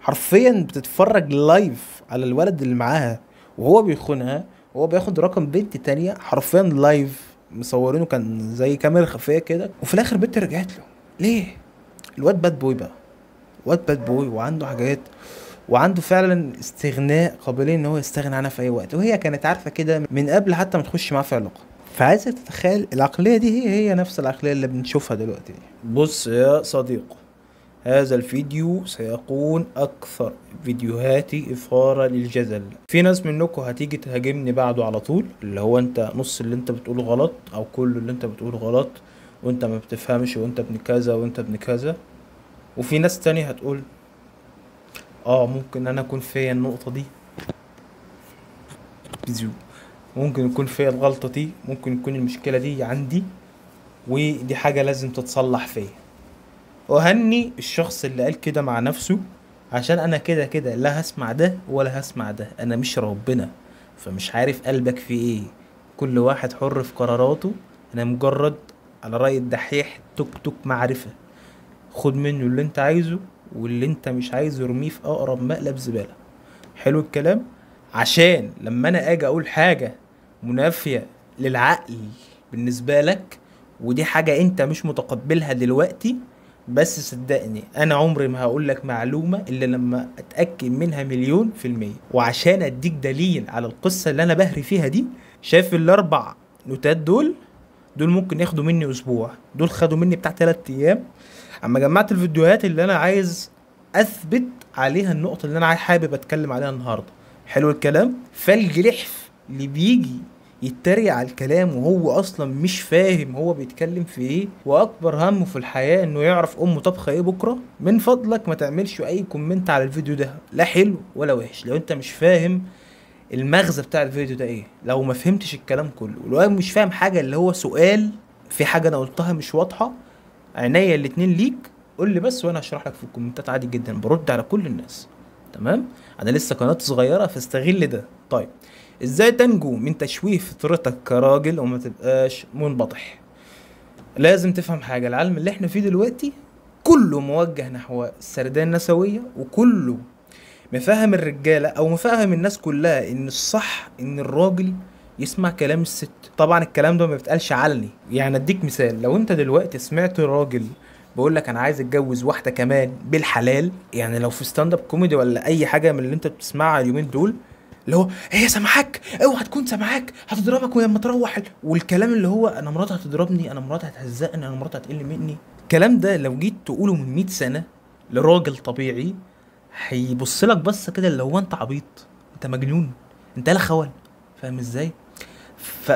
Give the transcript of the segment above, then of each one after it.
حرفيا بتتفرج لايف على الولد اللي معاها وهو بيخونها، وهو بياخد رقم بنت تانية حرفيا لايف، مصورينه كان زي كاميرا خفية كده، وفي الاخر البنت رجعت له. ليه؟ الواد باد بوي بقى، واد باد بوي وعنده حاجات، وعنده فعلا استغناء، قابلين ان هو يستغنى عنها في اي وقت، وهي كانت عارفة كده من قبل حتى ما تخش معاه في علاقة. فعايزك تتخيل العقلية دي هي نفس العقلية اللي بنشوفها دلوقتي دي. بص يا صديق، هذا الفيديو سيكون أكثر فيديوهاتي إثارة للجدل. في ناس منكم هتيجي تهاجمني بعده على طول، اللي هو أنت نص اللي أنت بتقوله غلط، أو كل اللي أنت بتقوله غلط، وأنت ما بتفهمش، وأنت ابن كذا، وأنت ابن كذا. وفي ناس تانية هتقول ممكن أنا أكون فيا النقطة دي بزيو، ممكن يكون فيا الغلطة دي، ممكن يكون المشكلة دي عندي، ودي حاجة لازم تتصلح فيا. وهني الشخص اللي قال كده مع نفسه، عشان انا كده كده لا هسمع ده ولا هسمع ده، انا مش ربنا، فمش عارف قلبك في ايه. كل واحد حر في قراراته. انا مجرد على رأي الدحيح توك توك معرفة، خد منه اللي انت عايزه، واللي انت مش عايزه ارميه في اقرب مقلب زبالة. حلو الكلام. عشان لما انا اجي اقول حاجة منافية للعقل بالنسبة لك، ودي حاجة انت مش متقبلها دلوقتي، بس صدقني انا عمري ما هقول لك معلومة الا لما اتأكد منها مليون في المية. وعشان اديك دليل على القصة اللي انا بهري فيها دي، شايف الاربع نوتات دول ممكن ياخدوا مني اسبوع، دول خدوا مني بتاع 3 ايام، اما جمعت الفيديوهات اللي انا عايز اثبت عليها النقطة اللي انا حابب اتكلم عليها النهاردة. حلو الكلام. فالجلحف اللي بيجي يتريق على الكلام وهو اصلا مش فاهم هو بيتكلم في ايه، واكبر همه في الحياة انه يعرف امه طبخة ايه بكرة، من فضلك ما تعملش اي كومنت على الفيديو ده، لا حلو ولا وحش، لو انت مش فاهم المغزى بتاع الفيديو ده ايه، لو ما فهمتش الكلام كله، ولو مش فاهم حاجة اللي هو سؤال في حاجة انا قلتها مش واضحة، عينيا الاتنين ليك، قول لي بس وانا هشرح لك في الكومنتات عادي جدا، برد على كل الناس. تمام. انا لسه قناتي صغيره فاستغل ده. طيب، ازاي تنجو من تشويه فطرتك كراجل وما تبقاش منبطح؟ لازم تفهم حاجه، العالم اللي احنا فيه دلوقتي كله موجه نحو السرديه النسويه، وكله مفهم الرجاله او مفهم الناس كلها ان الصح ان الراجل يسمع كلام الست. طبعا الكلام ده ما بيتقالش علني، يعني اديك مثال، لو انت دلوقتي سمعت راجل بيقول لك انا عايز اتجوز واحده كمان بالحلال، يعني لو في ستاند اب كوميدي ولا اي حاجه من اللي انت بتسمعها اليومين دول، اللي هو هي سامعاك، اوعى تكون سامعاك، هتضربك ولما تروح، والكلام اللي هو انا مراتي هتضربني، انا مراتي هتهزقني، انا مراتي هتقل مني، الكلام ده لو جيت تقوله من 100 سنه لراجل طبيعي، هيبص لك بصه كده اللي هو انت عبيط، انت مجنون، انت لا خول. فاهم ازاي؟ ف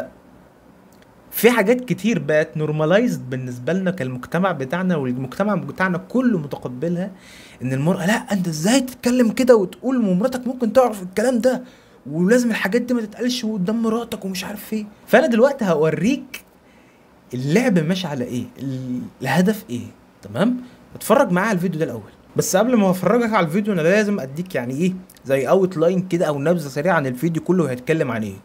في حاجات كتير بقت نورماليزد بالنسبه لنا كالمجتمع بتاعنا، والمجتمع بتاعنا كله متقبلها، ان المرأة لا انت ازاي تتكلم كده وتقول مراتك ممكن تعرف الكلام ده، ولازم الحاجات دي ما تتقالش قدام مراتك ومش عارف ايه. فانا دلوقتي هوريك اللعب ماشي على ايه، الهدف ايه. تمام. اتفرج معايا على الفيديو ده الاول، بس قبل ما افرجك على الفيديو انا لازم اديك يعني ايه زي اوت لاين كده او نبذه سريعه عن الفيديو كله هيتكلم عن ايه.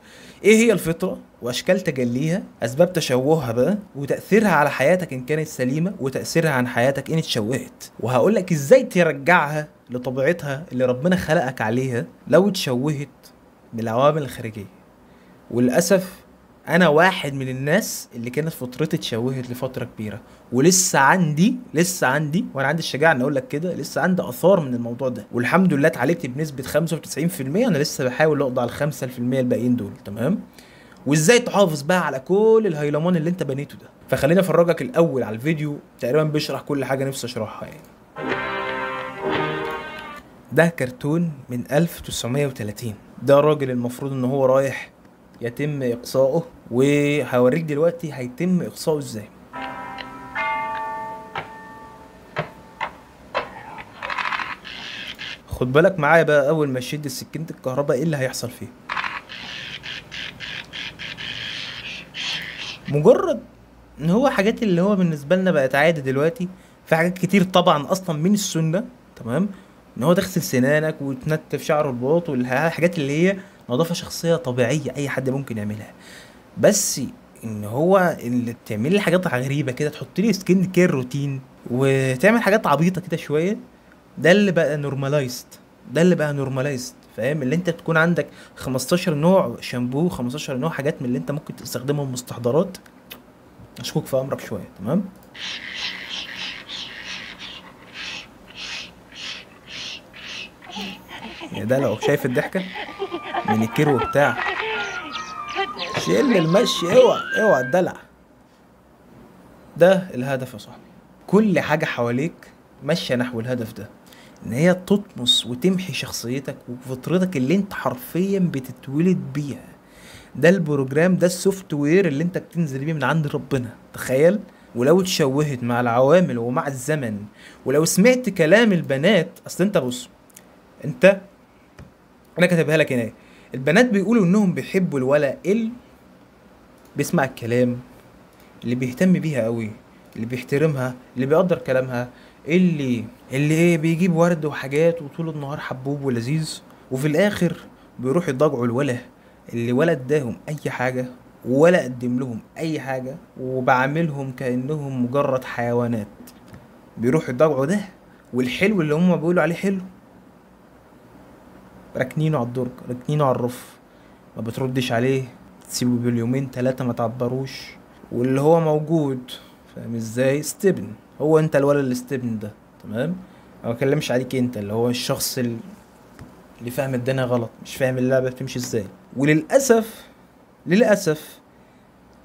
ايه هي الفطره واشكال تجليها، اسباب تشوهها بقى، وتاثيرها على حياتك ان كانت سليمه، وتاثيرها عن حياتك ان اتشوهت، وهقول لك ازاي ترجعها لطبيعتها اللي ربنا خلقك عليها لو اتشوهت بالعوامل الخارجيه. وللاسف انا واحد من الناس اللي كانت فطرتي اتشوهت لفتره كبيره، ولسه عندي وانا عندي الشجاعه ان اقول لك كده، لسه عندي اثار من الموضوع ده، والحمد لله اتعالجت بنسبه 95%. انا لسه بحاول اقضي على ال5% الباقيين دول. تمام. وازاي تحافظ بقى على كل الهيلمان اللي انت بنيته ده؟ فخليني افرجك الاول على الفيديو، تقريبا بيشرح كل حاجه نفسي اشرحها يعني. ده كرتون من 1930. ده راجل المفروض ان هو رايح يتم اقصائه، وهوريك دلوقتي هيتم اقصائه ازاي. خد بالك معايا بقى، اول ما يشد سكينة الكهرباء ايه اللي هيحصل فيه. مجرد ان هو حاجات اللي هو بالنسبة لنا بقت عادي دلوقتي، في حاجات كتير طبعا اصلا من السنة. تمام. ان هو تغسل سنانك وتنتف شعر الباط، والحاجات اللي هي نظافة شخصية طبيعية اي حد ممكن يعملها، بس ان هو اللي تعمل لي حاجات غريبه كده، تحط لي سكين كير روتين، وتعمل حاجات عبيطه كده شويه، ده اللي بقى نورماليزد، ده اللي بقى نورماليزد، فاهم؟ اللي انت تكون عندك 15 نوع شامبو، 15 نوع حاجات من اللي انت ممكن تستخدمهم مستحضرات. اشكوك في امرك شويه. تمام. يا ده لو شايف الضحكه من الكيرو بتاع، شيل المشي، اوعى اوعى الدلع. ده الهدف يا صاحبي. كل حاجه حواليك ماشيه نحو الهدف ده، ان هي تطمس وتمحي شخصيتك وفطرتك اللي انت حرفيا بتتولد بيها. ده البروجرام، ده السوفت وير اللي انت بتنزل بيه من عند ربنا. تخيل. ولو اتشوهت مع العوامل ومع الزمن، ولو سمعت كلام البنات، اصل انت بص، انت، انا كاتبها لك هنا، البنات بيقولوا انهم بيحبوا الولا اللي بيسمع الكلام، اللي بيهتم بيها قوي، اللي بيحترمها، اللي بيقدر كلامها، اللي ايه بيجيب ورد وحاجات وطول النهار حبوب ولذيذ، وفي الاخر بيروح يضاجعوا الولا اللي ولا اداهم اي حاجه ولا قدم لهم اي حاجه وبعاملهم كانهم مجرد حيوانات. بيروحوا يضاجعوا ده، والحلو اللي هم بيقولوا عليه حلو راكنينه على الدرج، راكنينه على الرف، ما بتردش عليه، تسيبه باليومين تلاتة ما تعبروش، واللي هو موجود، فاهم ازاي؟ ستبن. هو انت الولد اللي ستبن ده. تمام. انا ما بكلمش عليك انت اللي هو الشخص اللي فاهم الدنيا غلط، مش فاهم اللعبه بتمشي ازاي. وللاسف، للاسف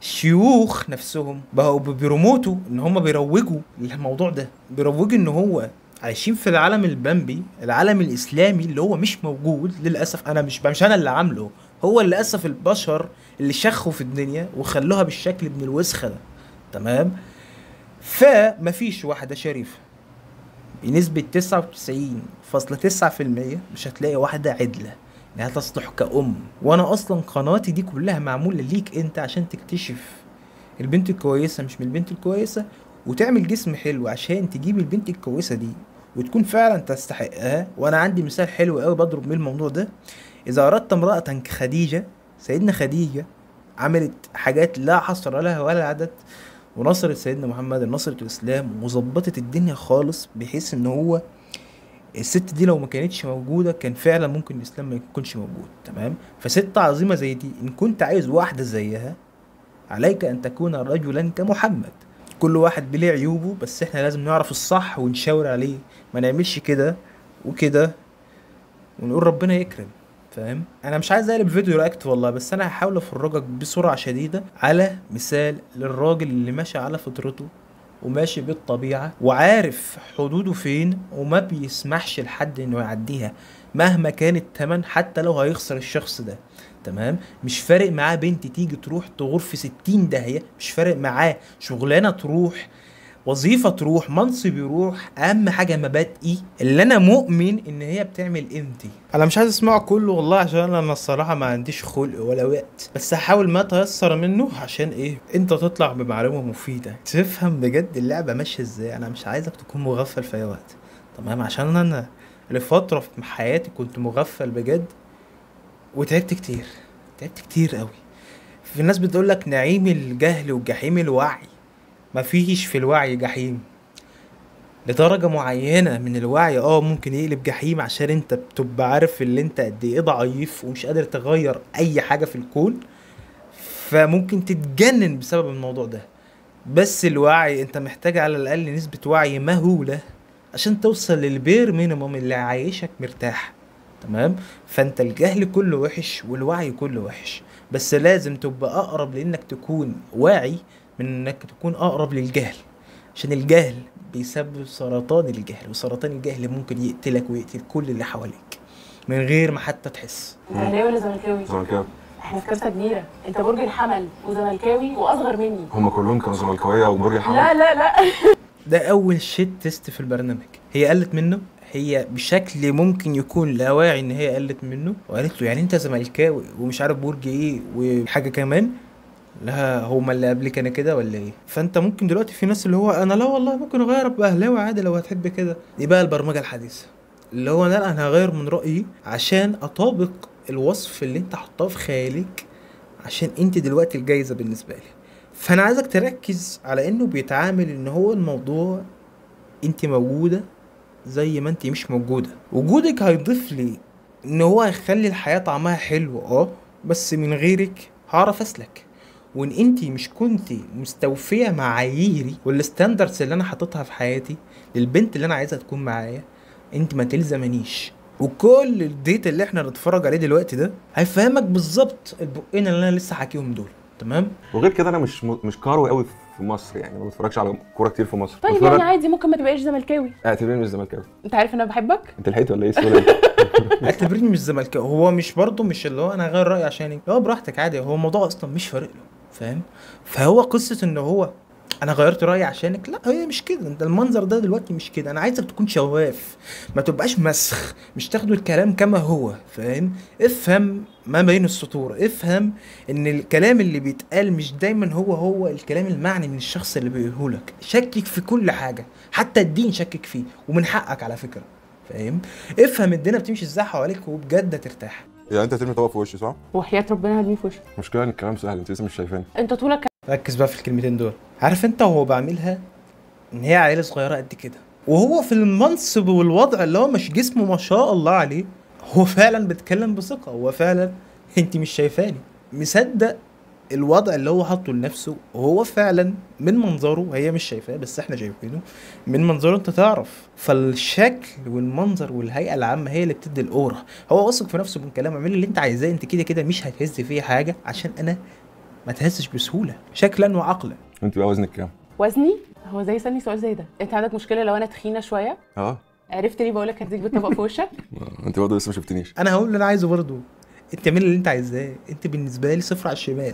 الشيوخ نفسهم بقوا بيروموتوا ان هم بيروجوا للموضوع ده، بيروجوا ان هو عايشين في العالم البامبي، العالم الاسلامي اللي هو مش موجود للاسف. انا مش انا اللي عامله، هو للاسف البشر اللي شخوا في الدنيا وخلوها بالشكل ابن الوسخه ده. تمام. فمفيش واحده شريفه بنسبة 99.9% مش هتلاقي واحدة عدلة انها تصلح كأم. وانا اصلا قناتي دي كلها معمولة ليك انت عشان تكتشف البنت الكويسة مش من البنت الكويسة، وتعمل جسم حلو عشان تجيب البنت الكويسة دي وتكون فعلا تستحقها. وانا عندي مثال حلو قوي بضرب بيه الموضوع ده. اذا اردت امرأة كخديجة، سيدنا خديجة عملت حاجات لا حصر لها ولا عدد، ونصرت سيدنا محمد، نصرت الاسلام وظبطت الدنيا خالص، بحيث ان هو الست دي لو ما كانتش موجوده كان فعلا ممكن الاسلام ما يكونش موجود. تمام. فست عظيمه زي دي ان كنت عايز واحده زيها، عليك ان تكون رجلا كمحمد. كل واحد بليه عيوبه، بس احنا لازم نعرف الصح ونشاور عليه، ما نعملش كده وكده ونقول ربنا يكرم. فاهم؟ انا مش عايز اقلب فيديو رياكت والله، بس انا هحاول افرجك بسرعه شديده على مثال للراجل اللي ماشي على فطرته وماشي بالطبيعه وعارف حدوده فين وما بيسمحش لحد انه يعديها مهما كان التمن، حتى لو هيخسر الشخص ده. تمام. مش فارق معاه بنت تيجي تروح تغور في 60 داهيه، مش فارق معاه شغلانه تروح، وظيفة تروح، منصب يروح، اهم حاجة مبادئي اللي انا مؤمن ان هي بتعمل قيمتي. انا مش عايز اسمعه كله والله، عشان انا الصراحة ما عنديش خلق ولا وقت، بس هحاول ما تيسر منه عشان ايه انت تطلع بمعلومة مفيدة تفهم بجد اللعبة ماشية ازاي. انا مش عايزك تكون مغفل في اي وقت. تمام. عشان انا لفترة في حياتي كنت مغفل بجد وتعبت كتير، تعبت كتير قوي. في ناس بتقولك نعيم الجهل وجحيم الوعي. مفيش في الوعي جحيم. لدرجة معينة من الوعي ممكن يقلب جحيم، عشان انت بتبقى عارف اللي انت قد ايه ضعيف ومش قادر تغير اي حاجة في الكون، فممكن تتجنن بسبب الموضوع ده. بس الوعي انت محتاج على الاقل نسبة وعي مهولة عشان توصل للبير مينيموم اللي عايشك مرتاح. تمام. فانت الجهل كله وحش والوعي كله وحش، بس لازم تبقى اقرب لانك تكون واعي من انك تكون اقرب للجهل، عشان الجهل بيسبب سرطان الجهل، وسرطان الجهل ممكن يقتلك ويقتل كل اللي حواليك من غير ما حتى تحس. انت اهلاوي ولا زملكاوي؟ زملكاوي. احنا في كارثه كبيره، انت برج الحمل وزملكاوي واصغر مني. هم كلهم كانوا زملكاويه وبرج الحمل؟ لا لا لا. ده اول شيت تيست في البرنامج. هي قلت منه، هي بشكل ممكن يكون لا واعي ان هي قلت منه، وقالت له يعني انت زملكاوي ومش عارف برج ايه وحاجه كمان. لا هما اللي قبلك انا كده ولا ايه؟ فانت ممكن دلوقتي في ناس اللي هو انا لا والله ممكن اغير ابقى اهلاوي عادي لو هتحب كده. دي بقى البرمجه الحديثه اللي هو انا هغير من رايي عشان اطابق الوصف اللي انت حطاه في خيالك، عشان انت دلوقتي الجايزه بالنسبه لي. فانا عايزك تركز على انه بيتعامل ان هو الموضوع انت موجوده زي ما انت مش موجوده. وجودك هيضيف لي ان هو هيخلي الحياه طعمها حلو، بس من غيرك هعرف اسلك. وان انت مش كنتي مستوفيه معاييري والستاندردز اللي انا حاططها في حياتي للبنت اللي انا عايزها تكون معايا، انت ما تلزمنيش. وكل الديت اللي احنا نتفرج عليه دلوقتي ده هيفهمك بالظبط البقين اللي انا لسه حاكيهم دول. تمام. وغير كده انا مش كروي قوي في مصر، يعني ما بتفرجش على كوره كتير في مصر. طيب يعني عادي ممكن ما تبقاش زملكاوي. اعتبرني مش زملكاوي. انت عارف ان انا بحبك. انت لحقت ولا ايه السؤال ده؟ اعتبرني مش زملكاوي. هو مش برضه مش اللي هو انا هغير رايي عشانك، هو براحتك عادي. هو الموضوع اصلا مش فارق له، فاهم؟ فهو قصه ان هو انا غيرت رايي عشانك، لا هي مش كده. انت المنظر ده دلوقتي مش كده. انا عايزك تكون شواف، ما تبقاش مسخ، مش تاخدوا الكلام كما هو، فاهم؟ افهم ما بين السطور. افهم ان الكلام اللي بيتقال مش دايما هو الكلام المعني من الشخص اللي بيقوله لك. شكك في كل حاجه، حتى الدين شكك فيه، ومن حقك على فكره، فاهم؟ افهم الدنيا بتمشي ازاي حواليك وبجد هترتاح. يعني انت هترمي طبق في وشي صح؟ وحياة ربنا هرميه في وشك. المشكله ان الكلام سهل، انت لسه مش شايفاني. انت طولك ركز بقى في الكلمتين دول. عارف انت وهو بعملها ان هي عيله صغيره قد كده، وهو في المنصب والوضع اللي هو مش جسمه ما شاء الله عليه، هو فعلا بيتكلم بثقه. هو فعلا انت مش شايفاني، مصدق الوضع اللي هو حاطه لنفسه. وهو فعلا من منظره، هي مش شايفاه بس احنا شايفينه، من منظره انت تعرف. فالشكل والمنظر والهيئه العامه هي اللي بتدي الاورا. هو واثق في نفسه من كلامه. اعملي اللي انت عايزاه، انت كده كده مش هتهز فيه حاجه عشان انا ما تهزش بسهوله شكلا وعقلا. انت بقى وزنك كام؟ وزني هو زي سألني سؤال زي ده. انت عندك مشكله لو انا تخينه شويه؟ اه عرفت ليه بقول لك هديك بالطبق في وشك؟ انت برضه لسه ما شفتنيش. انا هقول اللي انا عايزه برضه. انت اعمل اللي انت عايزاه. انت بالنسبه لي صفر على الشمال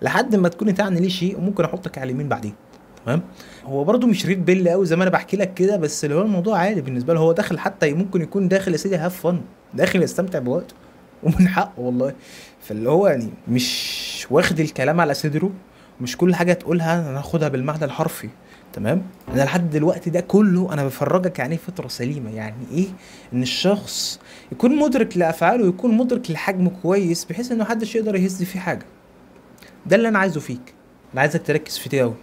لحد ما تكوني تعني ليه شيء، وممكن احطك على اليمين بعدين. تمام. هو برضه مش ريد بيل قوي زي ما انا بحكي لك كده، بس اللي هو الموضوع عادي بالنسبه له. هو داخل، حتى ممكن يكون داخل يا سيدي هاف فن، داخل يستمتع بوقته ومن حقه والله. فاللي هو يعني مش واخد الكلام على صدره، مش كل حاجه تقولها انا هاخدها بالمعنى الحرفي. تمام. انا لحد دلوقتي ده كله انا بفرجك يعني ايه فطره سليمه، يعني ايه ان الشخص يكون مدرك لافعاله، ويكون مدرك لحجمه كويس، بحيث انه محدش يقدر يهز فيه حاجه. ده اللي انا عايزه فيك. انا عايزك تركز في دي قوي.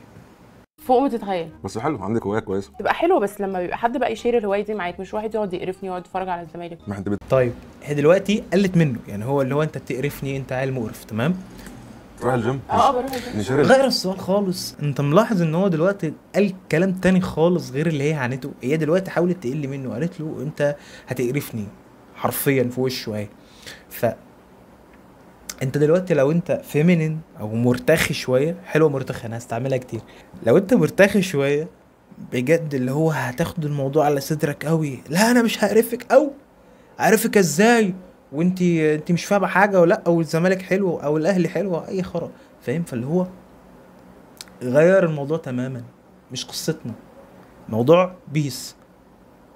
فوق ما تتخيل. بس حلو، عندك هوايه كويسه. تبقى حلوه بس لما بيبقى حد بقى يشير الهوايه دي معاك، مش واحد يقعد يقرفني ويقعد يتفرج على الزمالك. ما انت طيب هي دلوقتي قلت منه، يعني هو اللي هو انت بتقرفني، انت عيل مقرف. تمام. بتروح الجيم؟ بروح الجيم. نشير غير السؤال خالص. انت ملاحظ ان هو دلوقتي قال كلام تاني خالص غير اللي هي عنته. هي دلوقتي حاولت تقل منه، قالت له انت هتقرفني حرفيا في وشه اهي. ف انت دلوقتي لو انت فيمينين او مرتخي شويه، حلوه مرتخي انا هستعملها كتير. لو انت مرتخي شويه بجد، اللي هو هتاخد الموضوع على صدرك قوي. لا انا مش هقرفك، او اعرفك ازاي انت مش فاهمه حاجه، ولا او الزمالك حلو او الاهلي حلو او اي خرا، فاهم؟ فاللي هو غير الموضوع تماما، مش قصتنا، موضوع بيس.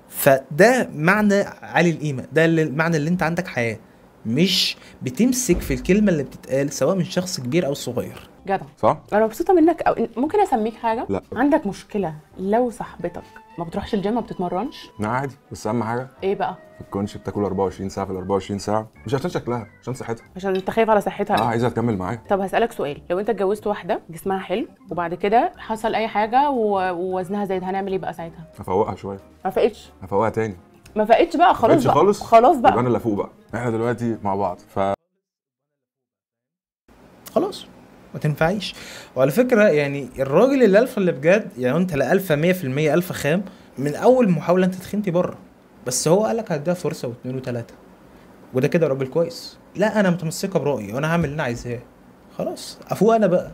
فده معنى عالي القيمه، ده المعنى اللي انت عندك حياه، مش بتمسك في الكلمه اللي بتتقال سواء من شخص كبير او صغير. جدع. صح؟ انا مبسوطه منك. او ممكن اسميك حاجه؟ لا. عندك مشكله لو صاحبتك ما بتروحش الجيم، ما بتتمرنش؟ لا عادي، بس اهم حاجه ايه بقى؟ ما تكونش بتاكل 24 ساعه في ال 24 ساعه، مش عشان شكلها، عشان صحتها. عشان انت خايف على صحتها. عايزها تكمل معايا. طب هسألك سؤال، لو انت اتجوزت واحده جسمها حلو وبعد كده حصل اي حاجه ووزنها زايد، هنعمل ايه بقى ساعتها؟ هفوقها شويه. ما فقتش؟ هفوقها تاني. ما فقتش بقى خلاص بقى. خالص. خلاص بقى. يبقى انا اللي افوق بقى. احنا دلوقتي مع بعض خلاص ما تنفعيش. وعلى فكره يعني الراجل الالفا اللي بجد، يعني انت لا الفا 100% الفا خام، من اول محاوله انت تخنتي بره، بس هو قالك هديها فرصه واثنين وثلاثه، وده كده راجل كويس. لا انا متمسكه برايي وانا هعمل اللي انا عايزاه، خلاص افوق انا بقى.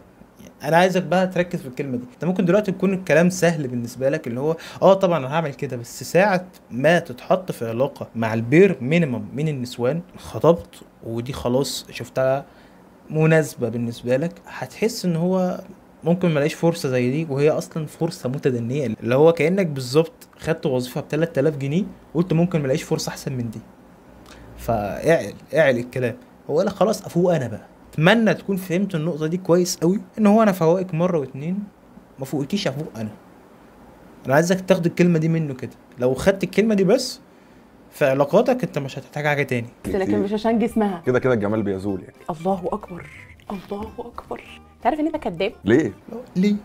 انا عايزك بقى تركز في الكلمه دي. انت ممكن دلوقتي تكون الكلام سهل بالنسبه لك، اللي هو طبعا انا هعمل كده، بس ساعه ما تتحط في علاقه مع البير مينيمم من النسوان، خطبت ودي خلاص شفتها مناسبه بالنسبه لك، هتحس ان هو ممكن ملاقيش فرصه زي دي، وهي اصلا فرصه متدنيه، اللي هو كانك بالظبط خدت وظيفه ب 3000 جنيه وقلت ممكن ملاقيش فرصه احسن من دي. فاعل الكلام. هو قال خلاص افوق انا بقى. اتمنى تكون فهمت النقطه دي كويس قوي، ان هو انا فوقك مره واتنين، ما فوقكيش افوق انا عايزك تاخد الكلمه دي منه كده. لو خدت الكلمه دي بس في علاقاتك انت مش هتحتاج حاجه تاني. لكن مش عشان جسمها. كده كده الجمال بيزول يعني. الله اكبر، الله اكبر. تعرف ان انت كداب؟ ليه؟ ليه؟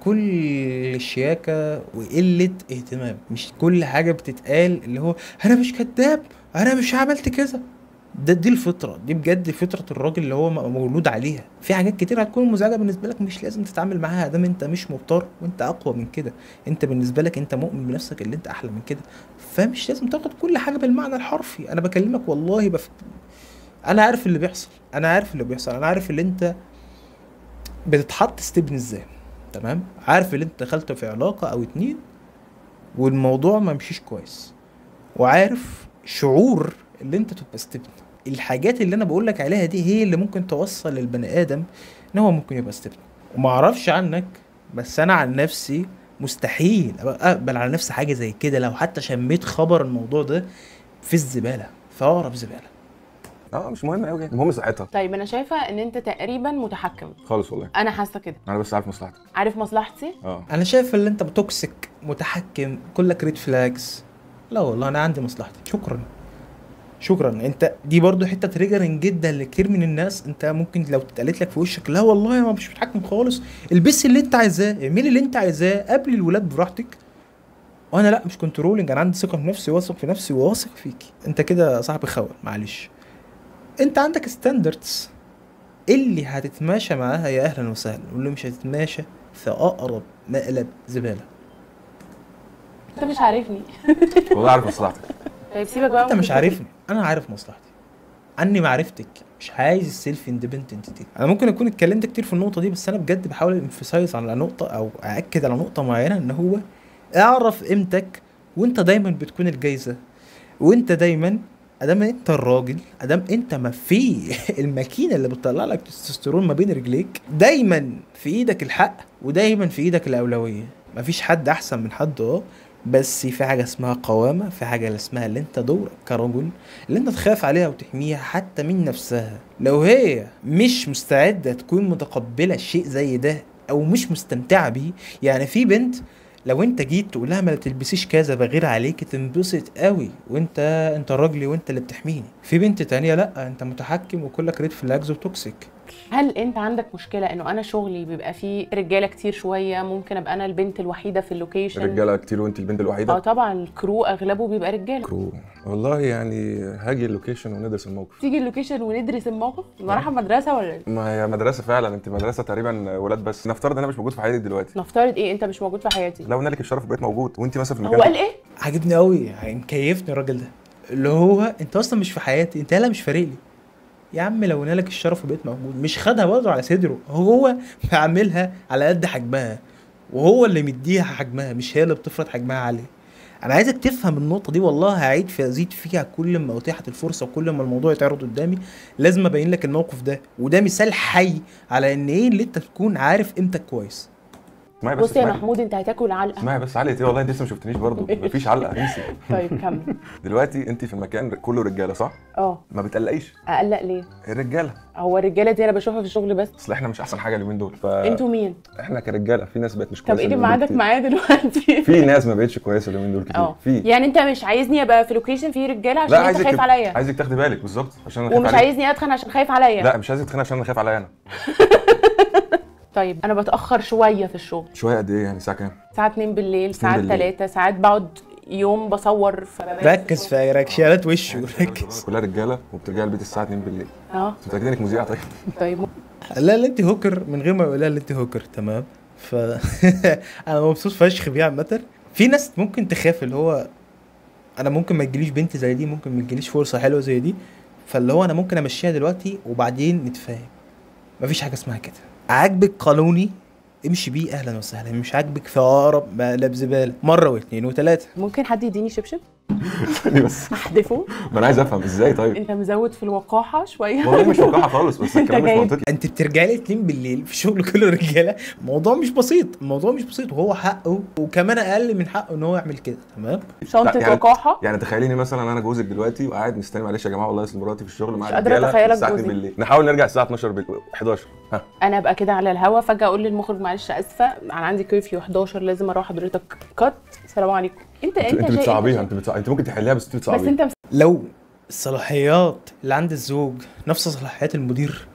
كل شياكة وقلة اهتمام. مش كل حاجة بتتقال اللي هو انا مش كذاب، انا مش عملت كذا. دي الفطرة، دي بجد فطرة الراجل اللي هو مولود عليها. في حاجات كتير هتكون مزعجة بالنسبة لك، مش لازم تتعامل معاها دام انت مش مضطر وانت اقوى من كده. انت بالنسبة لك انت مؤمن بنفسك اللي انت احلى من كده، فمش لازم تاخد كل حاجة بالمعنى الحرفي. انا بكلمك والله انا عارف اللي بيحصل، انا عارف اللي بيحصل، انا عارف اللي انت بتتحط ستبن ازاي، تمام؟ عارف اللي انت دخلت في علاقة او اتنين والموضوع ما مشيش كويس، وعارف شعور اللي انت تبقى ستبن. الحاجات اللي انا بقولك عليها دي هي اللي ممكن توصل للبني ادم ان هو ممكن يبقى ستبن. وما اعرفش عنك، بس انا عن نفسي مستحيل اقبل على نفسي حاجة زي كده لو حتى شميت خبر الموضوع ده في الزبالة، في اقرب زبالة. مش مهم قوي يعني، المهم صحتها. طيب انا شايفه ان انت تقريبا متحكم خالص والله. انا حاسه كده. انا بس عارف مصلحتي. عارف مصلحتي. انا شايف ان انت بتوكسيك، متحكم، كلك ريد فلاجز. لا والله انا عندي مصلحتي، شكرا شكرا. انت دي برضو حته تريجرنج جدا لكتير من الناس. انت ممكن لو اتقالت لك في وشك لا والله ما مش متحكم خالص، البسي اللي انت عايزاه، اعملي اللي انت عايزاه، قبل الولاد براحتك، وانا لا مش كنترولنج، انا عندي ثقه في نفسي، واثق في نفسي وواثق فيكي. انت كده صاحبي خول، معلش. انت عندك ستاندردز اللي هتتماشى معاها يا اهلا وسهلا، واللي مش هتتماشى في اقرب مقلب زباله. انت مش عارفني. والله عارف مصلحتك. طيب سيبك بقى. انت مش عارفني، انا عارف مصلحتي. عني معرفتك، مش عايز السيلف اندبندنت دي. انا ممكن اكون اتكلمت كتير في النقطه دي، بس انا بجد بحاول انفسايز على نقطه او ااكد على نقطه معينه، ان هو اعرف قيمتك، وانت دايما بتكون الجايزه، وانت دايما ادام انت الراجل، ادام انت ما في الماكينه اللي بتطلع لك تستوستيرون ما بين رجليك، دايما في ايدك الحق ودايما في ايدك الاولويه. مفيش حد احسن من حد، بس في حاجه اسمها قوامه، في حاجه اسمها اللي انت دورك كرجل اللي انت تخاف عليها وتحميها حتى من نفسها. لو هي مش مستعده تكون متقبله شيء زي ده او مش مستمتعه بيه، يعني في بنت لو انت جيت تقول لها ما تلبسيش كذا بغير عليك تنبسط قوي، انت راجلي وانت اللي بتحميني. في بنت تانية لا، انت متحكم وكلك ريد فلاجز وتوكسيك. هل انت عندك مشكله انه انا شغلي بيبقى فيه رجاله كتير شويه، ممكن ابقى انا البنت الوحيده في اللوكيشن؟ رجاله كتير وانت البنت الوحيده؟ طبعا الكرو اغلبه بيبقى رجاله. كرو والله يعني هاجي اللوكيشن وندرس الموقف. تيجي اللوكيشن وندرس الموقف؟ ما رايحه مدرسه ولا ايه؟ ما هي مدرسه فعلا، انت مدرسه تقريبا ولاد بس. نفترض ان انا مش موجود في حياتك دلوقتي. نفترض ايه؟ انت مش موجود في حياتي. لو انا لك الشرف بقيت موجود وانت مثلا في المكان. هو قال ايه؟ عاجبني قوي، يعني مكيفني الراجل ده، اللي هو انت اصلا مش في حياتي، انت لا مش فارق لي. يا عم لو نالك الشرف وبقيت موجود، مش خدها برضه على صدره، هو بعملها على قد حجمها، وهو اللي مديها حجمها، مش هي اللي بتفرض حجمها عليه. انا عايزك تفهم النقطه دي، والله هعيد في ازيد فيها كل ما اتيحت الفرصه وكل ما الموضوع يتعرض قدامي لازم ابين لك الموقف ده، وده مثال حي على ان ايه اللي انت تكون عارف قيمتك كويس. بص يا محمود، انت هتاكل علقه. اسمعي بس، علقه ايه؟ والله انت لسه ما شفتنيش برضه، مفيش علقه انسي. طيب كمل. دلوقتي انت في المكان كله رجاله صح؟ ما بتقلقيش؟ اقلق ليه؟ الرجاله. هو الرجاله دي انا بشوفها في الشغل بس. اصل احنا مش احسن حاجه اليومين دول. انتوا مين؟ احنا كرجاله، في ناس بقت مش كويسه. طب ايه اللي معادك معايا دلوقتي؟ في ناس ما بقتش كويسه اليومين دول كتير. في يعني انت مش عايزني ابقى في لوكيشن فيه رجاله عشان انت خايف عليا؟ عايزك تاخدي بالك بالظبط عشان انا خايف عليا. ومش عايزني اتخن عشان خايف عليا؟ لا مش عايزك تتخانق عشان انا خايف عليا انا. طيب انا بتاخر شويه في الشغل. شويه قد ايه يعني؟ الساعه كام؟ الساعه 2 بالليل، ساعات 3، ساعات بقعد يوم بصور. ركز في رياكشنات وشه، ركز. كلها رجاله وبترجعي البيت الساعه 2 بالليل. انت متاكده انك مذيعه؟ طيب لا انت هوكر من غير ما يقول لها انت هوكر، تمام؟ انا مبسوط فشخ بيه. عامه في ناس ممكن تخاف، اللي هو انا ممكن ما تجيليش بنت زي دي، ممكن ما تجيليش فرصه حلوه زي دي، فاللي هو انا ممكن امشيها دلوقتي وبعدين نتفاهم. مفيش حاجه اسمها كده. عاجبك قانوني امشي بيه اهلا وسهلا، مش عاجبك في اقرب مقلب زباله مره واثنين وثلاثه. ممكن حد يديني شبشب؟ ثانيه بس احدفه. ما انا عايز افهم ازاي. طيب انت مزود في الوقاحه شويه. والله مش وقاحه خالص، بس الكلام مش منطقي. انت بترجعي لي 2 بالليل في شغل كله رجاله، الموضوع مش بسيط، الموضوع مش بسيط، وهو حقه وكمان اقل من حقه ان هو يعمل كده، تمام؟ شنطه يعني وقاحه. يعني تخيليني مثلا انا جوزك دلوقتي وقاعد مستني، معلش يا جماعه والله اصل مراتي في الشغل مع الرجاله الساعه 2 بالليل، نحاول نرجع الساعه 12 11. ها انا ابقى كده على الهوا فجاه اقول للمخرج معلش اسفه انا عندي كيرفيو 11 لازم اروح حضرتك كات، السلام عليكم. انت بتصعبيها. انت ممكن تحليها بس بتصعبيها. بس انت لو الصلاحيات اللي عند الزوج نفس صلاحيات المدير،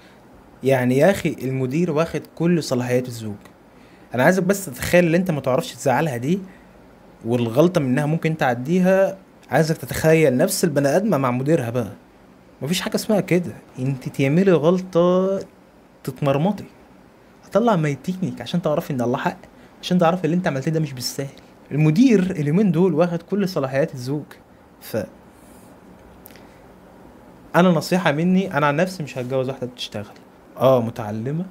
يعني يا اخي المدير واخد كل صلاحيات الزوج، انا عايزك بس تتخيل اللي انت ما تعرفش تزعلها دي، والغلطه منها ممكن تعديها. عايزك تتخيل نفس البني ادمه مع مديرها بقى. مفيش حاجه اسمها كده، انت تعملي غلطه تتمرمطي، هطلع ميتينك عشان تعرفي ان الله حق، عشان تعرفي اللي انت عملتيه ده مش بالسهل. المدير اليومين دول واخد كل صلاحيات الزوج. ف انا نصيحه مني، انا عن نفسي مش هتجوز واحده بتشتغل. متعلمه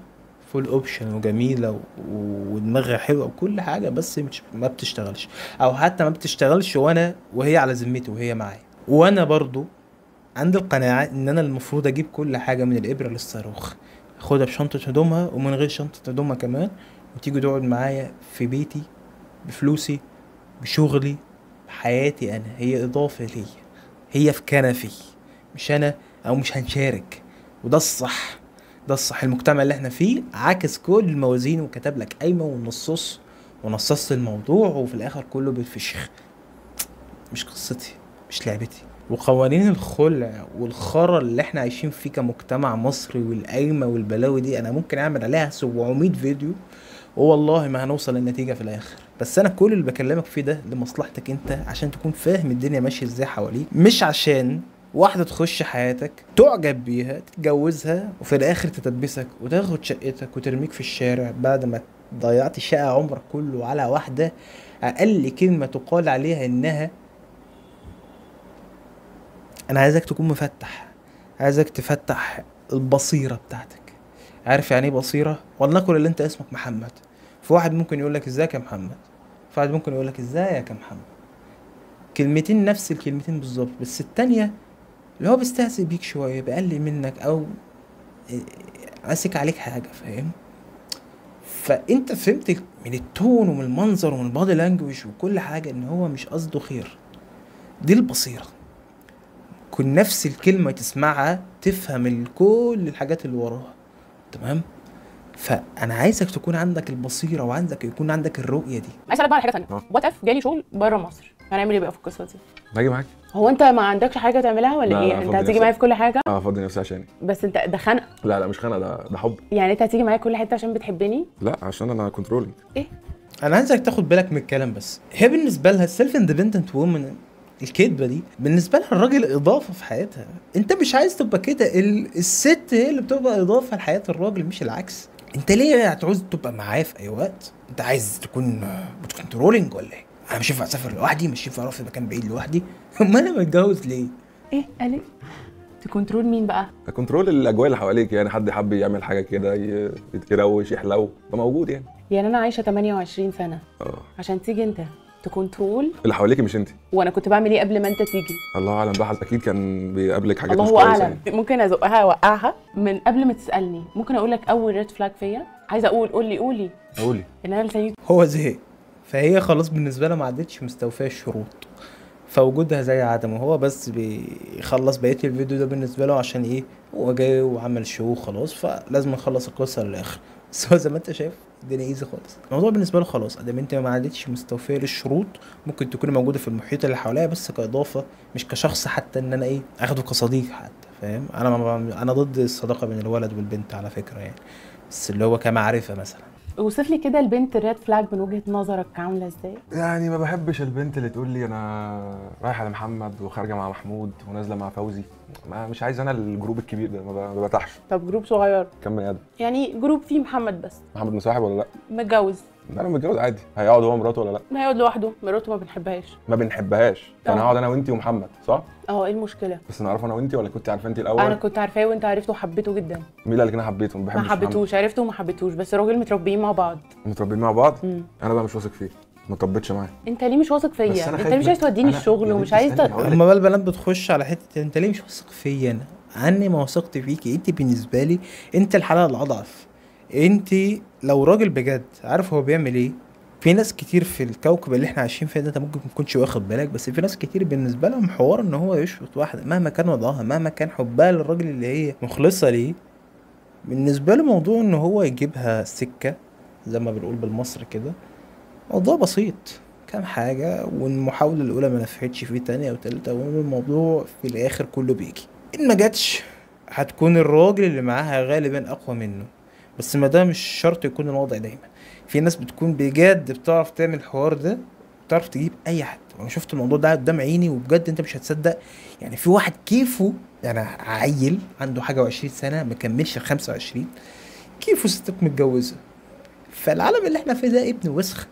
فول اوبشن وجميله ودماغها حلوه وكل حاجه، بس مش ما بتشتغلش، او حتى ما بتشتغلش وهي على ذمتي وهي معايا. وانا برضو عندي القناعه ان انا المفروض اجيب كل حاجه من الابره للصاروخ، اخدها بشنطه هدومها ومن غير شنطه هدومها كمان، وتيجي تقعد معايا في بيتي بفلوسي بشغلي بحياتي. انا هي اضافه ليا، هي في كنفي، مش انا، او مش هنشارك. وده الصح، ده الصح. المجتمع اللي احنا فيه عكس كل الموازين وكتب لك قايمه ونصصت الموضوع، وفي الاخر كله بيتفشخ. مش قصتي، مش لعبتي. وقوانين الخلع والخرا اللي احنا عايشين فيه كمجتمع مصري والقايمه والبلاوي دي، انا ممكن اعمل عليها 700 فيديو والله ما هنوصل للنتيجه في الاخر. بس انا كل اللي بكلمك فيه ده لمصلحتك انت، عشان تكون فاهم الدنيا ماشيه ازاي حواليك، مش عشان واحدة تخش حياتك تعجب بيها تتجوزها وفي الاخر تتبسك وتاخد شقتك وترميك في الشارع بعد ما ضيعت شقة عمرك كله على واحدة اقل كلمة تقال عليها انها. انا عايزك تكون مفتح، عايزك تفتح البصيرة بتاعتك. عارف يعني ايه بصيرة؟ ولنقل اللي انت اسمك محمد، في واحد ممكن يقولك ازيك يا محمد، في واحد ممكن يقولك ازيك يا محمد، كلمتين نفس الكلمتين بالظبط، بس التانية اللي هو بيستهزئ بيك شوية، بيقلل منك او ماسك عليك حاجة، فاهم؟ فانت فهمت من التون ومن المنظر ومن البادي لانجوج وكل حاجة ان هو مش قصده خير. دي البصيرة. كن نفس الكلمة تسمعها تفهم كل الحاجات اللي وراها، تمام؟ فانا عايزك تكون عندك البصيرة وعندك يكون عندك الرؤية دي. عايز اسالك بقى على حاجه ثانيه. وات اف جالي شغل بره مصر، هنعمل ايه بقى في القصه دي؟ باجي معاك. هو انت ما عندكش حاجه تعملها ولا لا، ايه؟ لا، انت فضي هتيجي نفسك. معايا في كل حاجه؟ فضي نفسي عشاني. بس انت ده خنقه. لا، مش خنقه، ده حب. يعني انت هتيجي معايا كل حته عشان بتحبني؟ لا، عشان انا كنترولينج. ايه؟ انا عايزك تاخد بالك من الكلام. بس هي بالنسبه لها السيلف اندبندنت وومن، الكدبه دي بالنسبه لها الراجل اضافه في حياتها. انت مش عايز تبقى كده. الست هي اللي بتبقى اضافه لحياه الراجل مش العكس. انت ليه هتعوز تبقى معاه في اي وقت؟ انت عايز تكون بتكنترولينج ولا ايه؟ انا مش ينفع اسافر لوحدي، مش ينفع اروح في مكان بعيد لوحدي. امال انا متجوز ليه؟ ايه قال تكنترول مين بقى؟ كنترول الاجواء اللي حواليك، يعني حد حب يعمل حاجه كده يروش يحلو ده موجود يعني. يعني انا عايشه 28 سنه عشان تيجي انت تكنترول اللي حواليكي مش انت. وانا كنت بعمل ايه قبل ما انت تيجي؟ الله اعلم بقى، اكيد كان بيقابلك حاجات مش الله كويسه اعلم. ممكن ازقها اوقعها من قبل ما تسالني. ممكن اقول لك اول ريد فلاج فيا. عايزه اقول قولي قولي ان انا لساني. هو زهق، فهي خلاص بالنسبه لها ما عدتش مستوفيه الشروط، فوجودها زي عدمه. هو بس بيخلص بقيه الفيديو ده بالنسبه له عشان ايه؟ هو جاي وعمل شو خلاص، فلازم نخلص القصه للاخر. بس هو زي ما انت شايف الدنيا ايزي خالص. الموضوع بالنسبه له خلاص، ادام انت ما عادتش مستوفيه للشروط، ممكن تكون موجوده في المحيط اللي حواليا بس كاضافه، مش كشخص حتى ان انا ايه اخده كصديق حتى، فاهم؟ انا ضد الصداقه بين الولد والبنت على فكره يعني، بس اللي هو كمعرفه مثلا. اوصف لي كده البنت الريد فلاج من وجهه نظرك عامله ازاي؟ يعني ما بحبش البنت اللي تقول لي انا رايحه لمحمد وخارجه مع محمود ونازله مع فوزي. مش عايز انا الجروب الكبير ده، ما برتاحش. طب جروب صغير كم بني ادم؟ يعني جروب فيه محمد بس. محمد مصاحب ولا لا؟ متجوز. لا، انا متجوز عادي. هيقعد هو ومراته ولا لا؟ ما هيقعد لوحده، مراته ما بنحبهاش. ما بنحبهاش. فانا هقعد انا وانتي ومحمد، صح؟ ايه المشكله؟ بس نعرفه انا وانتي ولا كنت عارفه انتي الاول؟ انا كنت عارفاه وانت عرفته وحبيته جدا. مين اللي قال لك انا حبيته؟ ما بحبش ما حبيتوش، عرفته وما حبيتوش، بس راجل متربيين مع بعض. متربيين مع بعض؟ انا بقى مش واثق فيه، ما اتربيتش معاه. انت ليه مش واثق فيا؟ بس أنا انت خايف ليه مش عايز توديني الشغل ومش عايز اما بقى البنات بتخش على حته انت ليه مش واثق فيا؟ انا عني ما وثقت فيكي. انت بالنسبه لي انت الحاله الاضعف. انت لو راجل بجد عارف هو بيعمل ايه. في ناس كتير في الكوكب اللي احنا عايشين فيه ده انت ممكن ما تكونش واخد بالك، بس في ناس كتير بالنسبه لهم حوار ان هو يشفط واحده مهما كان وضعها، مهما كان حبها للراجل اللي هي مخلصه ليه، بالنسبه له موضوع ان هو يجيبها سكه زي ما بنقول بالمصري كده. موضوع بسيط، كام حاجه والمحاوله الاولى ما نفعتش، فيه تانية وتالتة، والموضوع في الاخر كله بيجي. ان ما جاتش هتكون الراجل اللي معاها غالبا اقوى منه، بس ما ده مش شرط يكون الوضع دايما. في ناس بتكون بجد بتعرف تعمل الحوار ده، بتعرف تجيب اي حد. انا شفت الموضوع ده قدام عيني وبجد انت مش هتصدق. يعني في واحد كيفه، يعني عيل عنده حاجه و20 سنه ما كملش ال 25، كيفه ستات متجوزه. فالعالم اللي احنا فيه ده ابن وسخ،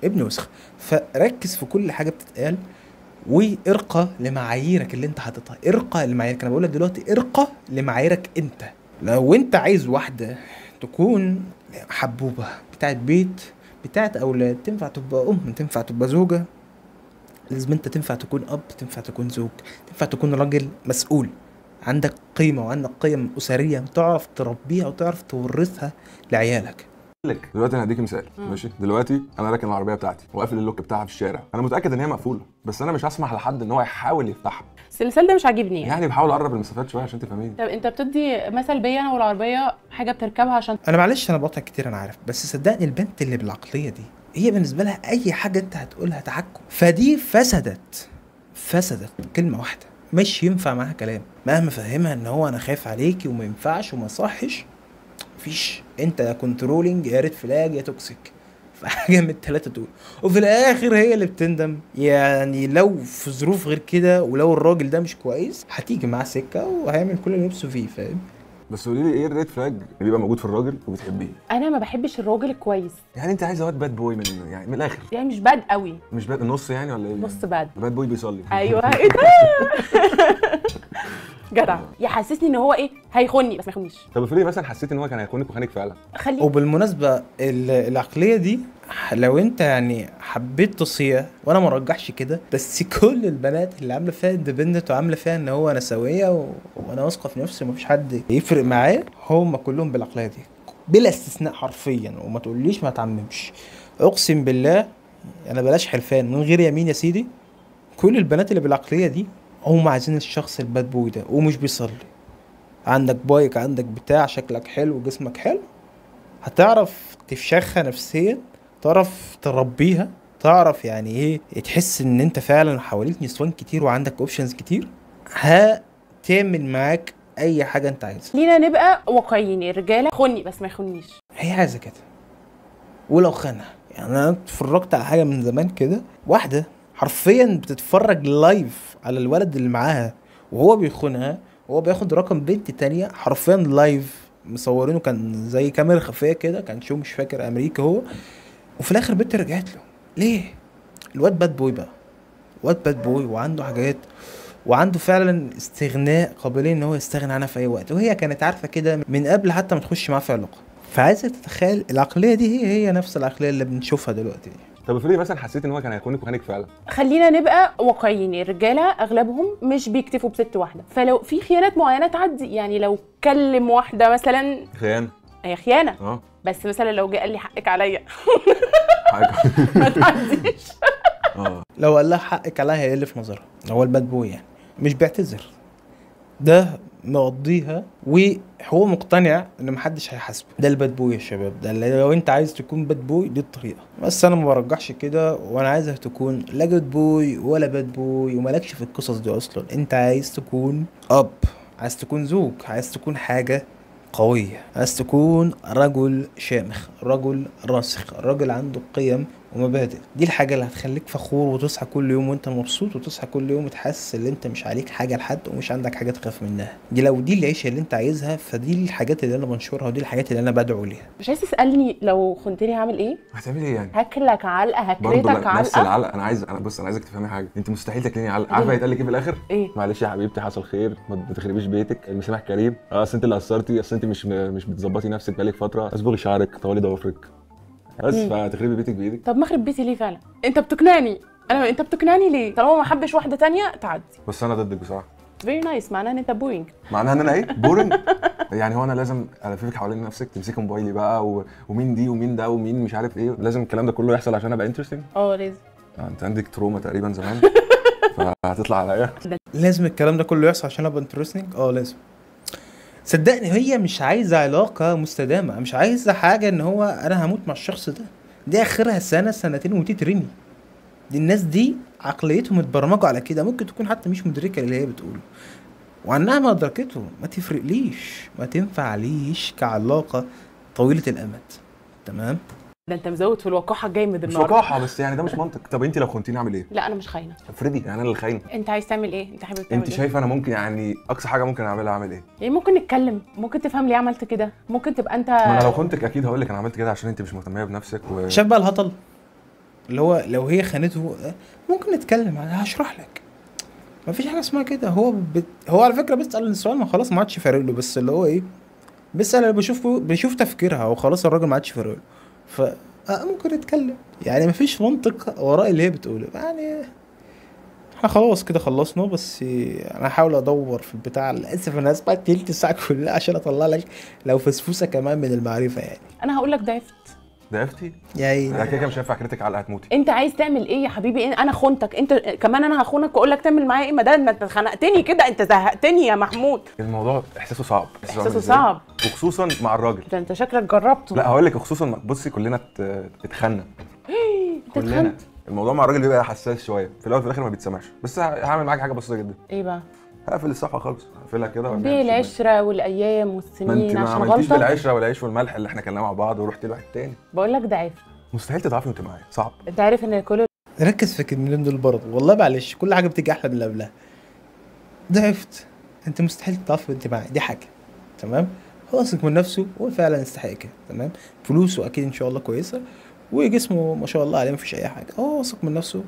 ابن وسخ. فركز في كل حاجه بتتقال، وارقى لمعاييرك اللي انت حاططها. ارقى لمعاييرك، انا بقول لك دلوقتي ارقى لمعاييرك انت. لو انت عايز واحده تكون حبوبه، بتاعت بيت، بتاعت اولاد، تنفع تبقى ام، تنفع تبقى زوجه، لازم انت تنفع تكون اب، تنفع تكون زوج، تنفع تكون راجل مسؤول، عندك قيمه وعندك قيم اسريه تعرف تربيها وتعرف تورثها لعيالك. لك دلوقتي انا هديك مثال. ماشي، دلوقتي انا راكن العربيه بتاعتي وقافل اللوك بتاعها في الشارع، انا متاكد ان هي مقفوله، بس انا مش هسمح لحد ان هو يحاول يفتحها. السلسال ده مش عاجبني يعني. يعني بحاول اقرب المسافات شويه عشان تفهميني. طب انت بتدي مثل بيا انا والعربيه، حاجه بتركبها عشان انا معلش انا بقطع كتير انا عارف، بس صدقني البنت اللي بالعقليه دي هي بالنسبه لها اي حاجه انت هتقولها تحكم. فدي فسدت كلمه واحده، مش ينفع معاها كلام مهما فهمها ان هو انا خايف عليكي وما ينفعش وما صحش. مفيش، انت يا كنترولينج يا ريد فلاج يا توكسيك، فحاجه من الثلاثه دول. وفي الاخر هي اللي بتندم. يعني لو في ظروف غير كده، ولو الراجل ده مش كويس، هتيجي معاه سكه وهيعمل كل اللي نفسه فيه، فاهم؟ بس قولي لي ايه الريد فلاج اللي بيبقى موجود في الراجل وبتحبيه؟ انا ما بحبش الراجل الكويس. يعني انت عايزه واد باد بوي، يعني من الاخر، يعني مش باد قوي، مش باد نص يعني ولا ايه؟ نص باد. باد بوي بيصلي. ايوه ايه ده جدع، يحسسني ان هو ايه هيخوني بس ما يخونيش. طب افرضي مثلا حسيت ان هو كان هيخونك وخانك فعلا. خلي وبالمناسبه العقليه دي لو انت يعني حبيت تصيع، وانا ما رجحش كده، بس كل البنات اللي عامله فيها اندبندنت وعامله فيها ان هو انا سويه وانا واثقه في نفسي ومفيش حد يفرق معايا، هم كلهم بالعقليه دي بلا استثناء حرفيا. وما تقوليش ما تعممش، اقسم بالله انا بلاش حلفان من غير يمين يا سيدي. كل البنات اللي بالعقليه دي هم عايزين الشخص الباد بوي ده ومش بيصلي. عندك بايك، عندك بتاع، شكلك حلو، جسمك حلو، هتعرف تفشخها نفسيا، تعرف تربيها، تعرف يعني ايه تحس ان انت فعلا حواليك نسوان كتير وعندك اوبشنز كتير، هتعمل معاك اي حاجه انت عايزها. لينا نبقى واقعيين، الرجاله خوني بس ما يخونيش. هي عايزه كده ولو خانها. يعني انا اتفرجت على حاجه من زمان كده، واحده حرفيا بتتفرج لايف على الولد اللي معاها وهو بيخونها وهو بياخد رقم بنت تانية، حرفيا لايف مصورينه، كان زي كاميرا خفيه كده، كان شو مش فاكر امريكا هو. وفي الاخر البنت رجعت له. ليه؟ الواد باد بوي بقى، واد باد بوي وعنده حاجات وعنده فعلا استغناء، قابلية ان هو يستغنى عنها في اي وقت، وهي كانت عارفه كده من قبل حتى ما تخش معاه في علاقه. فعايزك تتخيل العقليه دي هي نفس العقليه اللي بنشوفها دلوقتي دي. طب افرضي مثلا حسيت ان هو كان هيخونك وخانك فعلا. خلينا نبقى واقعيين، الرجاله اغلبهم مش بيكتفوا بست واحده، فلو في خيانات معينه تعدي. يعني لو كلم واحده مثلا خيانه، هي خيانه بس مثلا لو جه قال لي حقك عليا حاجه ما تعديش. لو قال لها حقك عليها هيقل في نظرها. هو الباد بوي يعني مش بيعتذر، ده مقضيها وهو مقتنع ان محدش هيحاسبه. ده الباد بوي يا شباب، ده لو انت عايز تكون باد بوي دي الطريقه. بس انا ما برجحش كده، وانا عايزك تكون لا جود بوي ولا باد بوي ومالكش في القصص دي اصلا. انت عايز تكون اب، عايز تكون زوج، عايز تكون حاجه قويه، عايز تكون رجل شامخ، رجل راسخ، رجل عنده قيم ومبادئ. دي الحاجه اللي هتخليك فخور وتصحى كل يوم وانت مبسوط، وتصحى كل يوم وتحس ان انت مش عليك حاجه لحد ومش عندك حاجه تخاف منها. دي لو دي العيشه اللي انت عايزها، فدي الحاجات اللي انا بنشرها ودي الحاجات اللي انا بدعو ليها. مش عايز تسالني لو خنتني هعمل ايه؟ هتعملي ايه يعني؟ هاكلك علقه، هكرتك علقه. نفس العلقه. انا بص، انا عايزك تفهمي حاجه، انت مستحيل تاكليني علقه. عارفه هيتقال لك ايه في الاخر؟ ايه؟ معلش يا حبيبتي حصل خير، ما تخربيش بيتك، المسامح كريم. اصل انت اللي قصرتي، اصل انت مش بتظبطي نفسك بقالك فتره، اصبغي شعرك، طولي ضوافرك، بس فتخربي بيتك بايدك. طب ما اخرب بيتي ليه فعلا؟ انت بتقنعني، انت بتقنعني ليه؟ طالما ما حبش واحده تانية تعدي. بس انا ضدك بصراحه. فيري نايس، معناها ان انت بوينج. معناها ان انا ايه؟ بورنج. يعني هو انا لازم الففك حوالين نفسك، تمسكي موبايلي بقى ومين دي ومين ده ومين مش عارف ايه، لازم الكلام ده كله يحصل عشان ابقى انترستنج؟ لازم. انت عندك تروما تقريبا زمان فهتطلع عليا. لازم الكلام ده كله يحصل عشان ابقى انترستنج؟ لازم. صدقني هي مش عايزه علاقه مستدامه، مش عايزه حاجه ان هو انا هموت مع الشخص ده، دي اخرها سنه سنتين وتترمي. دي الناس دي عقليتهم اتبرمجوا على كده، ممكن تكون حتى مش مدركه اللي هي بتقوله، وعنها ما ادركته ما تفرقليش، ما تنفعليش كعلاقه طويله الامد. تمام. ده انت مزود في الوقاحه جامد مش النهارده. وقاحه بس يعني ده مش منطق. طب انت لو خنتيني اعمل ايه؟ لا انا مش خاينه. افرضي يعني انا اللي خاين. انت عايز تعمل ايه؟ انت حابب تعمل انت ايه؟ شايفه انا ممكن يعني اقصى حاجه ممكن اعملها اعمل ايه؟ يعني ممكن نتكلم، ممكن تفهم ليه عملت كده، ممكن تبقى انت ما انا لو خنتك اكيد هقول لك انا عملت كده عشان انت مش مهتميه بنفسك شايف بقى الهطل اللي هو لو هي خانته ممكن نتكلم، انا هشرح لك. مفيش حاجه اسمها كده. هو على فكره بيسال السؤال، ما خلاص ما عادش فارق له، بس اللي هو ايه، بيسال اللي بيشوف تفكيرها وخلاص الراجل ما عادش فارق له. ف ممكن نتكلم يعني، مفيش منطق وراء اللي هي بتقوله يعني. احنا خلاص كده خلصنا، بس انا هحاول ادور في البتاع. للاسف انا اسمع تلت الساعه كلها عشان اطلع لك لو فسفوسه كمان من المعرفه يعني. انا هقول لك ضعفت. ضعفتي؟ يعني انا كده مش هينفع كريتك على هتموتي. انت عايز تعمل ايه يا حبيبي؟ انا خنتك، انت كمان انا هخونك واقول لك تعمل معايا ايه؟ ما ده انت خنقتني كده، انت زهقتني يا محمود. الموضوع احساسه صعب. احساسه صعب وخصوصا مع الراجل. ده انت شكلك جربته. لا هقول لك خصوصا بصي كلنا اتخنا. انت كلنا اتخنت؟ الموضوع مع الراجل بيبقى حساس شويه في الاول، في الاخر ما بيتسمعش. بس هعمل معاك حاجه بسيطه جدا. ايه بقى؟ هقفل الصفحه خالص، هقفلها كده بالعشره والايام ما انت والسنين ما عشان عملتيش غلطه. بالعشره والعيش والملح اللي احنا كلناه مع بعض ورحت لواحد تاني. بقول لك ضعفت. مستحيل تضعفي وانت معايا، صعب. انت عارف ان كل ركز في الكلمتين دول برضه، والله معلش كل حاجه بتيجي احلى من اللي قبلها. ضعفت، انت مستحيل تضعف وانت معايا، دي حاجه تمام. هو واثق من نفسه، هو فعلا يستحق كده تمام. فلوسه اكيد ان شاء الله كويسه، وجسمه ما شاء الله عليه مفيش اي حاجه. هو واثق من نفسه،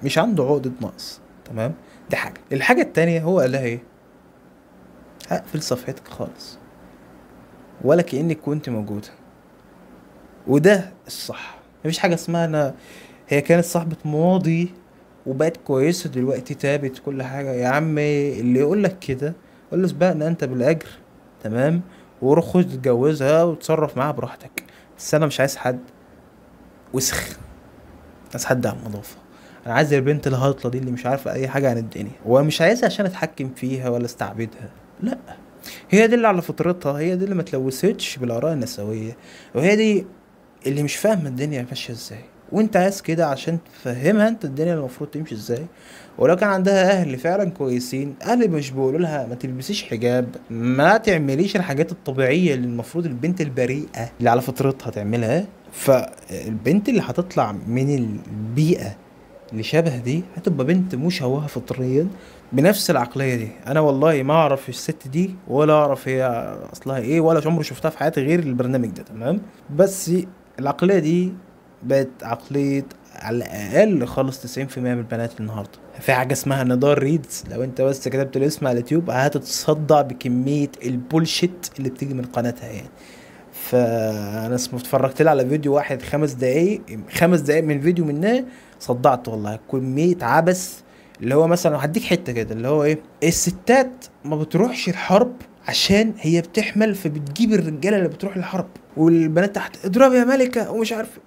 مش عنده عقده نقص تمام. دي حاجه. الحاجه التانية هو قال لها ايه؟ هقفل صفحتك خالص ولا كأنك كنت موجوده. وده الصح. مفيش حاجه اسمها انا هي كانت صاحبه ماضي وبقت كويسه دلوقتي تابت كل حاجه. يا عم اللي يقول لك كده قول له سبقنا انت بالاجر تمام، وروح خد تتجوزها وتصرف معاها براحتك. بس انا مش عايز حد وسخ، عايز حد على النظافه. انا عايز البنت الهاطله دي اللي مش عارفه اي حاجه عن الدنيا، ومش عايزها عشان اتحكم فيها ولا استعبدها، لا. هي دي اللي على فطرتها، هي دي اللي ما تلوثتش بالاراء النسويه، وهي دي اللي مش فاهمه الدنيا ماشيه ازاي. وانت عايز كده عشان تفهمها انت الدنيا المفروض تمشي ازاي. ولو كان عندها اهل فعلا كويسين، اهل مش بيقولوا لها ما تلبسيش حجاب، ما تعمليش الحاجات الطبيعيه اللي المفروض البنت البريئه اللي على فطرتها تعملها، فالبنت اللي هتطلع من البيئه اللي شبه دي هتبقى بنت مشوهه فطريا بنفس العقليه دي. انا والله ما اعرف الست دي ولا اعرف هي اصلها ايه، ولا عمري شفتها في حياتي غير البرنامج ده تمام. بس العقليه دي بقت عقليه على الاقل خالص 90% من البنات النهارده. في حاجه اسمها نضال ريدز، لو انت بس كتبت الاسم على اليوتيوب هتتصدع بكميه البولشيت اللي بتيجي من قناتها يعني. فانا اتفرجت لها على فيديو واحد 5 دقايق من فيديو منها، صدعت والله. كميه عبث. اللي هو مثلا هديك حته كده اللي هو ايه، الستات ما بتروحش الحرب عشان هي بتحمل فبتجيب الرجاله اللي بتروح الحرب، والبنات تحت اضرب يا ملكه ومش عارف.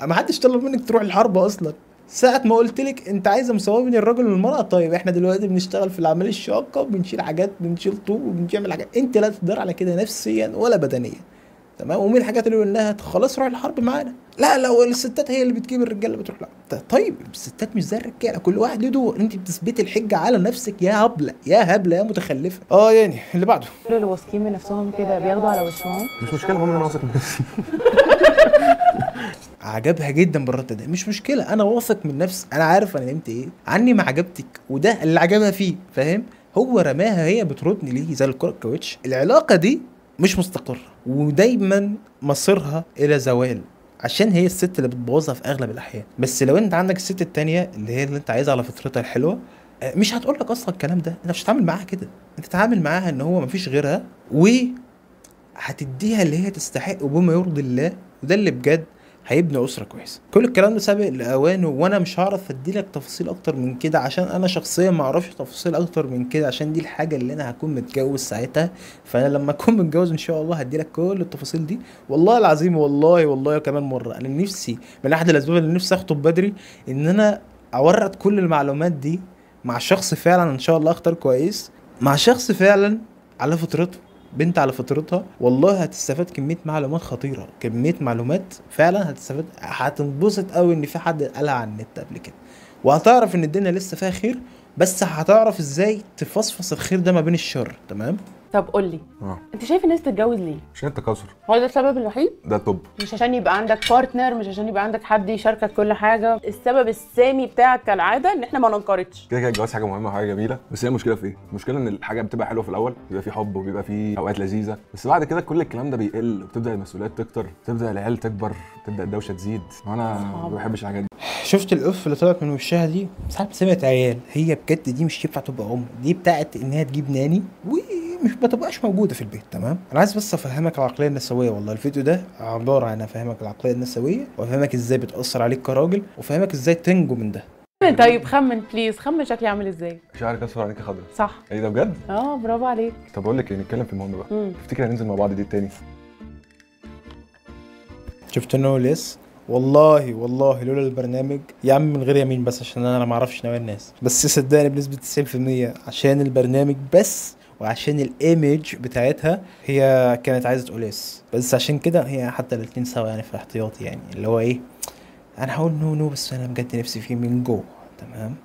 ما حدش طلب منك تروح الحرب اصلا. ساعة ما قلت لك انت عايزه مساواه بين الراجل والمرأة، طيب احنا دلوقتي بنشتغل في العملية الشاقة، بنشيل حاجات، بنشيل طوب وبنعمل حاجات، انت لا تقدر على كده نفسيا ولا بدنيا تمام. ومن الحاجات اللي قلناها خلاص روح الحرب معانا. لا لو الستات هي اللي بتجيب الرجاله بتروح. لا طيب الستات مش زي الرجاله، كل واحد له دور. انت بتثبتي الحجه على نفسك يا هبله يا هبله يا متخلفه. يعني اللي بعده كل اللي واثقين من نفسهم كده بياخدوا على وشهم. مش مشكله، المهم ان انا واثق من نفسي. عجبها جدا بالرد ده. مش مشكله، انا واثق من نفسي، انا عارف انا نمت ايه عني ما عجبتك، وده اللي عجبها فيه فاهم. هو رماها هي بتردني ليه زي الكره الكاوتش. العلاقه دي مش مستقره ودايما مصيرها الى زوال، عشان هي الست اللي بتبوظها في اغلب الاحيان. بس لو انت عندك الست التانية اللي هي اللي انت عايزها على فطرتها الحلوه، مش هتقول لك اصلا الكلام ده. انت مش هتتعامل معاها كده، انت تتعامل معاها ان هو مفيش غيرها، وهتديها اللي هي تستحق وبما يرضي الله. وده اللي بجد هيبني اسره كويسه. كل الكلام ده سابق لاوانه، وانا مش هعرف اديلك تفاصيل اكتر من كده عشان انا شخصيا ما اعرفش تفاصيل اكتر من كده، عشان دي الحاجه اللي انا هكون متجوز ساعتها. فانا لما اكون متجوز ان شاء الله هديلك كل التفاصيل دي. والله العظيم والله كمان مره انا نفسي من احد الاسباب اللي نفسي اخطب بدري ان انا اورد كل المعلومات دي مع شخص فعلا ان شاء الله اختار كويس، مع شخص فعلا على فطرته، بنت على فطرتها. والله هتستفاد كميه معلومات خطيره، كميه معلومات فعلا هتستفاد. هتنبسط قوي ان في حد قالها على النت قبل كده، وهتعرف ان الدنيا لسه فيها خير، بس هتعرف ازاي تفصفص الخير ده ما بين الشر تمام. طب قول لي، انت شايف الناس تتجوز ليه؟ عشان التكاثر، هو ده السبب الوحيد؟ ده توب. مش عشان يبقى عندك بارتنر، مش عشان يبقى عندك حد يشاركك كل حاجه. السبب السامي بتاعك كالعاده ان احنا ما ننقرضش. كده كده الجواز حاجه مهمه وحاجه جميله، بس هي المشكله في ايه؟ المشكله ان الحاجه بتبقى حلوه في الاول، بيبقى في حب وبيبقى في اوقات لذيذه، بس بعد كده كل الكلام ده بيقل وبتبدا المسؤوليات تكتر، تبدا العيال تكبر، تبدا الدوشه تزيد، وانا ما بحبش الحاجات دي. شفت القف اللي طلعت من وشها دي ساعات سمعت عيال، هي بجد دي مش ينفع تبقى ام، دي بتاعت ان هي تجيب ناني ومش ما تبقاش موجوده في البيت. تمام، انا عايز بس افهمك العقليه النسويه، والله الفيديو ده عباره عن افهمك العقليه النسويه وافهمك ازاي بتاثر عليك كراجل وافهمك ازاي تنجو من ده. طيب خمن بليز، خمن شكلي عامل ازاي؟ شعرك اصفر عليك خضرا. صح. ايه ده بجد؟ برافو عليك. طب اقول لك ايه، نتكلم في المهم بقى. تفتكر هننزل مع بعض دي تاني؟ شفت انه ليس والله لولا البرنامج يا عم، من غير يمين بس عشان انا ما اعرفش نوع الناس، بس صدقني بنسبه 90% عشان البرنامج بس وعشان الايمج بتاعتها هي كانت عايزه تقول يس، بس عشان كده هي حتى الاتنين سوا يعني في احتياطي، يعني اللي هو ايه، انا هقول نو بس انا بجد نفسي فيه من جوه. تمام.